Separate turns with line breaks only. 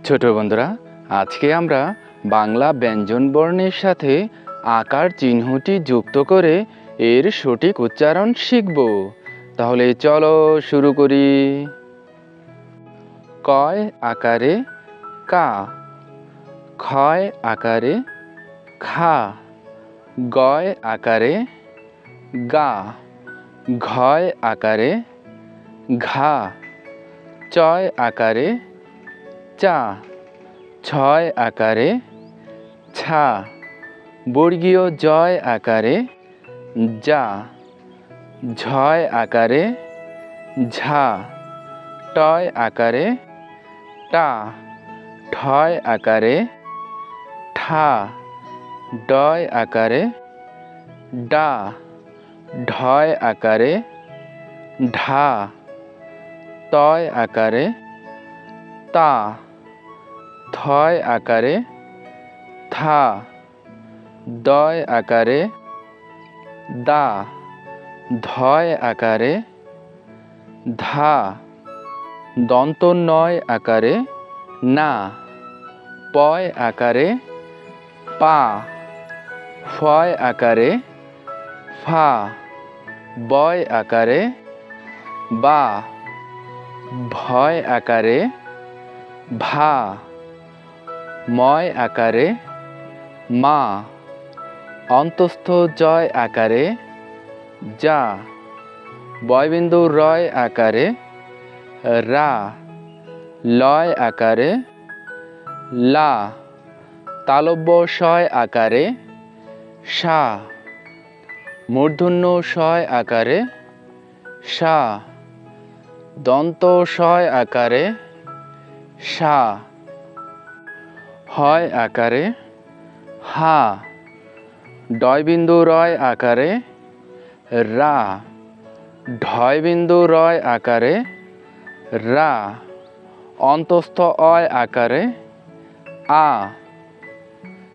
ছোট বন্ধুরা, আজকে আমরা বাংলা ব্যঞ্জন বর্ণের সাথে আকার চিহ্নটি যুক্ত করে এর সঠিক উচ্চারণ শিখব। তাহলে চলো শুরু করি। কয় আকারে কা, ক্ষয় আকারে খা, গয় আকারে গা, ঘয় আকারে ঘা, চয় আকারে চা, ছয় আকারে ছা, বর্গীয় জয় আকারে যা, ঝয় আকারে ঝা, টয় আকারে টা, ঠয় আকারে ঠা, ডয় আকারে ডা, ঢয় আকারে ঢা, তয় আকারে তা, থয় আকারে থা, দয় আকারে দা, ধয় আকারে ধা, দন্ত নয় আকারে না, পয় আকারে পা, ফয় আকারে ফা, বয় আকারে বা, ভয় আকারে ভা, ময় আকারে মা, অন্তস্থ জয় আকারে যা, বয়বিন্দু রয় আকারে রা, লয় আকারে লা, তালব্য শয় আকারে সা, মূর্ধন্য শয় আকারে সা, দন্ত শয় আকারে সা, হয় আকারে হা, ডয়বিন্দু রয় আকারে রা, ঢয়বিন্দু রয় আকারে রা, অন্তস্থ অয় আকারে আ।